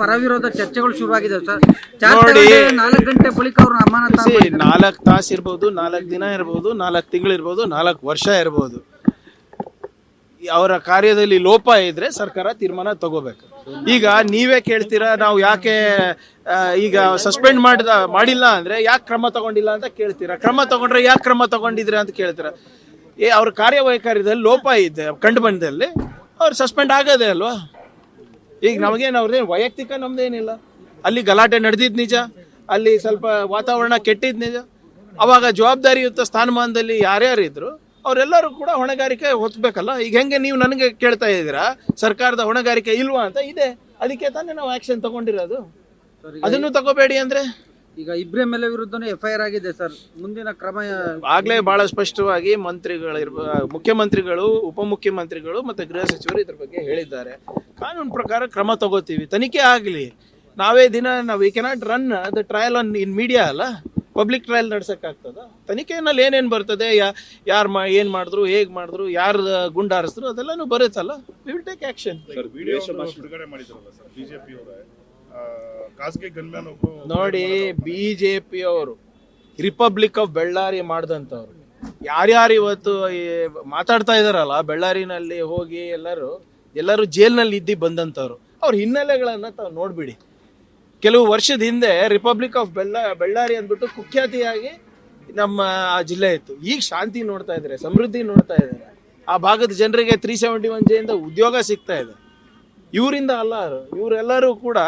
ಪರವಿರೋಧ ಚರ್ಚೆಗಳು ಶುರುವಾಗಿದೆ ಸರ್. ನೋಡಿ, 4 ಗಂಟೆ ಬಳಿಕ ಅವ್ರನ್ನ ಅಮಾನತ 4 ತಾಸು ಇರ್ಬೋದು, 4 ದಿನ ಇರ್ಬೋದು, 4 ತಿಂಗಳು ಇರ್ಬೋದು, 4 ವರ್ಷ ಇರ್ಬೋದು. ಅವರ ಕಾರ್ಯದಲ್ಲಿ ಲೋಪ ಇದ್ರೆ ಸರ್ಕಾರ ತೀರ್ಮಾನ ತಗೋಬೇಕು. ಈಗ ನೀವೇ ಕೇಳ್ತೀರಾ, ನಾವು ಯಾಕೆ ಈಗ ಸಸ್ಪೆಂಡ್ ಮಾಡಿಲ್ಲ ಅಂದ್ರೆ ಯಾಕೆ ಕ್ರಮ ತಗೊಂಡಿಲ್ಲ ಅಂತ ಕೇಳ್ತೀರಾ. ಕ್ರಮ ತಗೊಂಡ್ರೆ ಯಾಕೆ ಕ್ರಮ ತಗೊಂಡಿದ್ರೆ ಅಂತ ಕೇಳ್ತೀರಾ. ಅವ್ರ ಕಾರ್ಯವೈಖರಿದಲ್ಲಿ ಲೋಪ ಇದೆ ಕಂಡು ಬಂದಲ್ಲಿ ಅವ್ರು ಸಸ್ಪೆಂಡ್ ಆಗೋದೇ ಅಲ್ವಾ. ಈಗ ನಮಗೇನು ಅವ್ರದ್ದೇನು ವೈಯಕ್ತಿಕ ನಮ್ದೇನಿಲ್ಲ. ಅಲ್ಲಿ ಗಲಾಟೆ ನಡೆದಿದ್ದು ನಿಜ, ಅಲ್ಲಿ ಸ್ವಲ್ಪ ವಾತಾವರಣ ಕೆಟ್ಟಿದ್ದು ನಿಜ. ಅವಾಗ ಜವಾಬ್ದಾರಿಯುತ ಸ್ಥಾನಮಾನದಲ್ಲಿ ಯಾರ್ಯಾರಿದ್ರು ಅವರೆಲ್ಲರೂ ಕೂಡ ಹೊಣೆಗಾರಿಕೆ ಹೊತ್ತಬೇಕಲ್ಲ. ಈಗ ಹೆಂಗೆ ನೀವು ನನಗೆ ಕೇಳ್ತಾ ಇದ್ದೀರಾ ಸರ್ಕಾರದ ಹೊಣೆಗಾರಿಕೆ ಇಲ್ವಾ ಅಂತ? ಇದೆ, ಅದಕ್ಕೆ ತಾನೇ ನಾವು ಆಕ್ಷನ್ ತಗೊಂಡಿರೋದು. ಅದನ್ನು ತಗೋಬೇಡಿ ಅಂದ್ರೆ ಈಗ ಇಬ್ಬರ ಮೇಲೆ ವಿರುದ್ಧನೇ FIR ಆಗಿದೆ ಸರ್. ಮುಂದಿನ ಕ್ರಮ ಆಗ್ಲೇ ಬಹಳ ಸ್ಪಷ್ಟವಾಗಿ ಮುಖ್ಯಮಂತ್ರಿಗಳು, ಉಪಮುಖ್ಯಮಂತ್ರಿಗಳು ಮತ್ತೆ ಗೃಹ ಸಚಿವರು ಇದ್ರ ಬಗ್ಗೆ ಹೇಳಿದ್ದಾರೆ. ಕಾನೂನು ಪ್ರಕಾರ ಕ್ರಮ ತಗೋತೀವಿ, ತನಿಖೆ ಆಗಲಿ. We cannot run the trial in media ಅಲ್ಲ, ಪಬ್ಲಿಕ್ ಟ್ರಯಲ್ ನಡ್ಸಕ್ಕಾಗ್ತದ? ತನಿಖೆನಲ್ಲಿ ಏನೇನು ಬರ್ತದೆ, ಯಾರು ಏನು ಮಾಡಿದ್ರು, ಹೇಗೆ ಮಾಡಿದ್ರು, ಯಾರು ಗುಂಡಾರಿಸಿದ್ರು, ಅದೆಲ್ಲನೂ ಬರುತ್ತಲ್ಲ. We will take action. ನೋಡಿ, BJP ಅವರು ರಿಪಬ್ಲಿಕ್ ಆಫ್ ಬೆಳ್ಳಾರಿ ಮಾಡಿದಂಥವ್ರು ಯಾರ್ಯಾರು ಇವತ್ತು ಮಾತಾಡ್ತಾ ಇದಾರಲ್ಲ, ಬೆಳ್ಳಾರಿನಲ್ಲಿ ಹೋಗಿ ಎಲ್ಲರೂ ಜೈಲ್ನಲ್ಲಿ ಬಂದಂಥವ್ರು, ಅವ್ರ ಹಿನ್ನೆಲೆಗಳನ್ನ ತಾವು ನೋಡ್ಬಿಡಿ. ಕೆಲವು ವರ್ಷದ ಹಿಂದೆ ರಿಪಬ್ಲಿಕ್ ಆಫ್ ಬೆಳ್ಳಾರಿ ಅಂದ್ಬಿಟ್ಟು ಕುಖ್ಯಾತಿಯಾಗಿ ನಮ್ಮ ಆ ಜಿಲ್ಲೆ ಇತ್ತು. ಈಗ ಶಾಂತಿ ನೋಡ್ತಾ ಇದ್ದಾರೆ, ಸಮೃದ್ಧಿ ನೋಡ್ತಾ ಇದ್ದಾರೆ. ಆ ಭಾಗದ ಜನರಿಗೆ 371 ಜೆಯಿಂದ ಉದ್ಯೋಗ ಸಿಗ್ತಾ ಇದೆ. ಇವರಿಂದ ಅಲ್ಲ, ಇವರೆಲ್ಲರೂ ಕೂಡ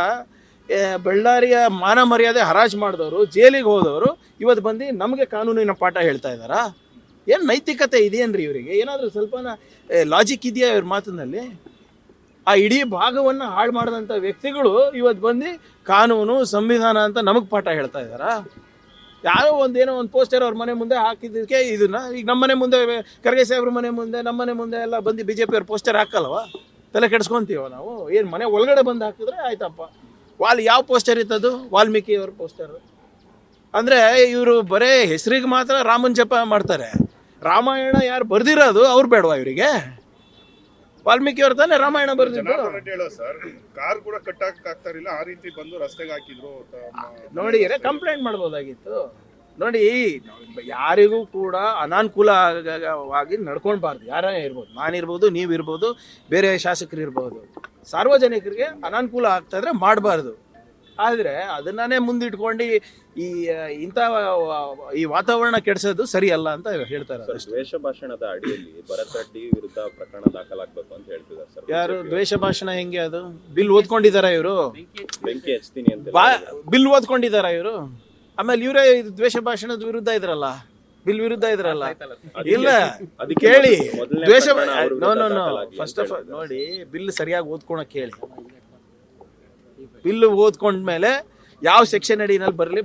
ಬೆಳ್ಳಾರಿಯ ಮಾನ ಮರ್ಯಾದೆ ಹರಾಜು ಮಾಡಿದವರು, ಜೈಲಿಗೆ ಹೋದವರು ಇವತ್ತು ಬಂದು ನಮಗೆ ಕಾನೂನಿನ ಪಾಠ ಹೇಳ್ತಾ ಇದ್ದಾರಾ? ಏನು ನೈತಿಕತೆ ಇದೆಯೇನ್ರಿ ಇವರಿಗೆ? ಏನಾದರೂ ಸ್ವಲ್ಪ ಲಾಜಿಕ್ ಇದೆಯಾ ಇವ್ರ ಮಾತಿನಲ್ಲಿ? ಆ ಇಡೀ ಭಾಗವನ್ನು ಹಾಳು ಮಾಡಿದಂಥ ವ್ಯಕ್ತಿಗಳು ಇವತ್ತು ಬಂದು ಕಾನೂನು ಸಂವಿಧಾನ ಅಂತ ನಮಗೆ ಪಾಠ ಹೇಳ್ತಾ ಇದ್ದಾರಾ? ಯಾರೋ ಏನೋ ಒಂದು ಪೋಸ್ಟರ್ ಅವ್ರ ಮನೆ ಮುಂದೆ ಹಾಕಿದ್ದಕ್ಕೆ ಇದನ್ನ ಈಗ ನಮ್ಮ ಮನೆ ಮುಂದೆ, ಖರ್ಗೆ ಸಾಹೇಬ್ರ ಮನೆ ಮುಂದೆ, ನಮ್ಮ ಮನೆ ಮುಂದೆ ಎಲ್ಲ ಬಂದು BJP ಅವ್ರ ಪೋಸ್ಟರ್ ಹಾಕಲ್ವ? ತಲೆ ಕೆಡ್ಸ್ಕೊಂತೀವ ನಾವು? ಏನು ಮನೆ ಒಳಗಡೆ ಬಂದು ಹಾಕಿದ್ರೆ ಆಯ್ತಪ್ಪ. ಯಾವ ಪೋಸ್ಟರ್ ಇತ್ತದು? ವಾಲ್ಮೀಕಿ ಅವ್ರ ಪೋಸ್ಟರ್. ಅಂದರೆ ಇವರು ಬರೇ ಹೆಸರಿಗೆ ಮಾತ್ರ ರಾಮನ್ ಜಪ ಮಾಡ್ತಾರೆ. ರಾಮಾಯಣ ಯಾರು ಬರ್ದಿರೋದು ಅವ್ರು ಬೇಡವಾ ಇವರಿಗೆ? ವಾಲ್ಮೀಕಿ ಅವ್ರು ತಾನೇ ರಾಮಾಯಣ ಬರ್ದಿದ್ದು. ಕಾರ್ ಕೂಡ ಕಟ್ಟಾಕ್ತಾರಿಲ್ಲ, ಆ ರೀತಿ ಬಂದು ರಸ್ತೆಗೆ ಹಾಕಿದ್ರು. ನೋಡಿ, ಕಂಪ್ಲೇಂಟ್ ಮಾಡ್ಬೋದಾಗಿತ್ತು. ನೋಡಿ, ಯಾರಿಗೂ ಕೂಡ ಅನಾನುಕೂಲವಾಗಿ ನಡ್ಕೊಳ್ಬಾರ್ದು. ಯಾರೇ ಇರ್ಬೋದು, ನಾನಿರ್ಬೋದು, ನೀವಿರ್ಬೋದು, ಬೇರೆ ಶಾಸಕರು ಇರ್ಬೋದು. ಸಾರ್ವಜನಿಕರಿಗೆ ಅನಾನುಕೂಲ ಆಗ್ತಾ ಇದ್ರೆ ಮಾಡಬಾರ್ದು. ಆದರೆ ಅದನ್ನೇ ಮುಂದಿಟ್ಕೊಂಡು ಈ ವಾತಾವರಣ ಕೆಡಿಸೋದು ಸರಿ ಅಲ್ಲ ಅಂತ ಹೇಳ್ತಾರೆ. ದ್ವೇಷ ಭಾಷಣದ ಅಡಿಯಲ್ಲಿ ಭರತ್ ರೆಡ್ಡಿ ವಿರುದ್ಧ ಪ್ರಕರಣ ದಾಖಲಾಗಬೇಕು ಅಂತ ಹೇಳ್ತಿದ್ದಾರೆ ಸರ್. ಯಾರು ದ್ವೇಷ ಭಾಷಣ? ಹೆಂಗೆ ಅದು? ಬಿಲ್ ಓದ್ಕೊಂಡಿದಾರ ಇವರು? ಬೆಂಕಿ ಹಚ್ತೀನಿ ಅಂತ ಬಿಲ್ ಓದ್ಕೊಂಡಿದಾರ ಇವರು? ಆಮೇಲೆ ಇವರೇ ದ್ವೇಷ ಭಾಷಣದ ವಿರುದ್ಧ ಇದ್ರಲ್ಲ, ಬಿಲ್ ವಿರುದ್ಧ ಇದ್ರಲ್ಲ. ಇಲ್ಲ, ಕೇಳಿ, ದ್ವೇಷ ಫಸ್ಟ್ ಆಫ್ ಆಲ್ ನೋಡಿ, ಬಿಲ್ ಸರಿಯಾಗಿ ಓದ್ಕೊಳಕ್ ಕೇಳಿ. ಬಿಲ್ ಓದ್ಕೊಂಡ್ಮೇಲೆ ಯಾವ ಸೆಕ್ಷನ್ ಅಡಿನಲ್ಲಿ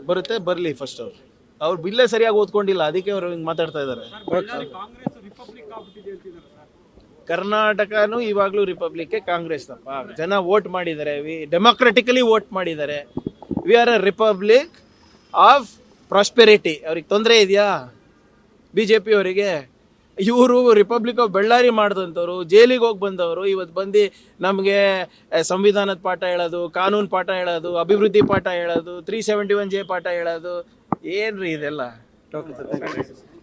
ಬರುತ್ತೆ ಫಸ್ಟ್ ಅವ್ರು ಬಿಲ್ಲೇ ಸರಿಯಾಗಿ ಓದ್ಕೊಂಡಿಲ್ಲ, ಅದಕ್ಕೆ ಅವ್ರು ಹಿಂಗೆ ಮಾತಾಡ್ತಾ ಇದ್ದಾರೆ. ಕರ್ನಾಟಕನೂ ಇವಾಗಲೂ ರಿಪಬ್ಲಿಕ್ ಕಾಂಗ್ರೆಸ್ ಜನ ವೋಟ್ ಮಾಡಿದ್ದಾರೆ, ಡೆಮೋಕ್ರೆಟಿಕಲಿ ವೋಟ್ ಮಾಡಿದ್ದಾರೆ. We are a republic of prosperity. ಅವ್ರಿಗೆ ತೊಂದರೆ ಇದೆಯಾ BJP ಅವರಿಗೆ? ಇವರು ರಿಪಬ್ಲಿಕ್ ಆಫ್ ಬೆಳ್ಳಾರಿ ಮಾಡಿದಂಥವ್ರು, ಜೈಲಿಗೆ ಹೋಗಿ ಬಂದವರು ಇವತ್ತು ಬಂದು ನಮಗೆ ಸಂವಿಧಾನದ ಪಾಠ ಹೇಳೋದು, ಕಾನೂನು ಪಾಠ ಹೇಳೋದು, ಅಭಿವೃದ್ಧಿ ಪಾಠ ಹೇಳೋದು, 371 ಜೆ ಪಾಠ ಹೇಳೋದು. ಏನ್ರಿ ಇದೆಲ್ಲ?